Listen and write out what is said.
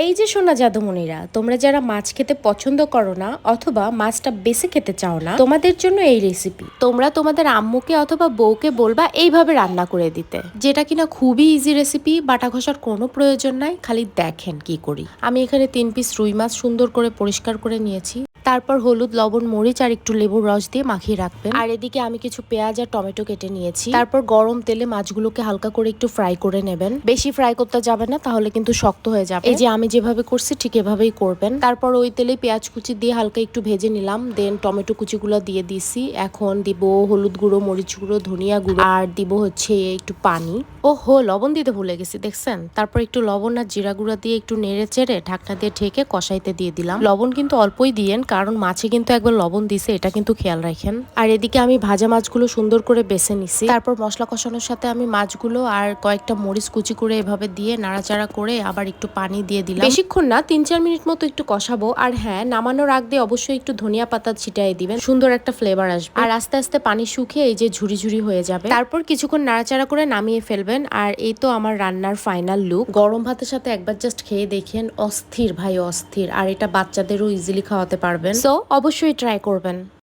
এই যে সোনা জাদুমণিরা, তোমরা যারা মাছ খেতে পছন্দ করো না অথবা মাছটা বেছে খেতে চাও না, তোমাদের জন্য এই রেসিপি। তোমরা তোমাদের আম্মুকে অথবা বউকে বলবা এইভাবে রান্না করে দিতে, যেটা কিনা খুবই ইজি রেসিপি। বাটা ঘষার কোনো প্রয়োজন নাই, খালি দেখেন কি করি। আমি এখানে 3 পিস রুই মাছ সুন্দর করে পরিষ্কার করে নিয়েছি। তারপর হলুদ, লবণ, মরিচ আর একটু লেবুর রস দিয়ে মাখিয়ে রাখবেন। আর এদিকে আমি কিছু পেঁয়াজ আর টমেটো কেটে নিয়েছি। তারপর গরম তেলে মাছগুলোকে হালকা করে একটু ফ্রাই করে নেবেন। বেশি ফ্রাই করতে যাবে না, তাহলে কিন্তু শক্ত হয়ে যাবে। এই যে আমি যেভাবে করছি ঠিক এভাবেই করবেন। তারপর ওই তেলে পেঁয়াজ কুচি দিয়ে হালকা একটু ভেজে নিলাম, দেন টমেটো কুচিগুলো দিয়ে দিছি। এখন দিব হলুদ গুঁড়ো, মরিচ গুঁড়ো, ধনিয়া গুঁড়ো আর দিব হচ্ছে একটু পানি। লবণ দিতে ভুলে গেছি, দেখছেন। তারপর একটু লবণ আর জিরা গুঁড়া দিয়ে একটু নেড়ে চেড়ে ঢাকনা দিয়ে ঢেকে কষাইতে দিয়ে দিলাম। লবণ কিন্তু অল্পই দিয়েন, কারণ মাছে কিন্তু একবার লবণ দিছে, এটা কিন্তু খেয়াল রাখেন। আর এদিকে আমি ভাজা মাছগুলো সুন্দর করে বেছে নিছি। তারপর মশলা কষানোর সাথে আমি মাছগুলো আর কয়েকটা মরিচ কুচি করে এভাবে দিয়ে নাড়াচাড়া করে আবার একটু পানি দিয়ে দিলাম। বেশিক্ষণ না, 3-4 মিনিট মতো একটু কষাবো। আর হ্যাঁ, নামানোর আগ দিয়ে অবশ্যই একটু ধনিয়া পাতা ছিটাই দিবেন, সুন্দর একটা ফ্লেভার আসবে। আর আস্তে আস্তে পানি শুকিয়ে এই যে ঝুরি ঝুরি হয়ে যাবে। তারপর কিছুক্ষণ নাড়াচাড়া করে নামিয়ে ফেলবেন। আর এই তো আমার রান্নার ফাইনাল লুক। গরম ভাতের সাথে একবার জাস্ট খেয়ে দেখেন, অস্থির ভাই অস্থির। আর এটা বাচ্চাদেরও ইজিলি খাওয়াতে পারবেন, সো অবশ্যই ট্রাই করবেন।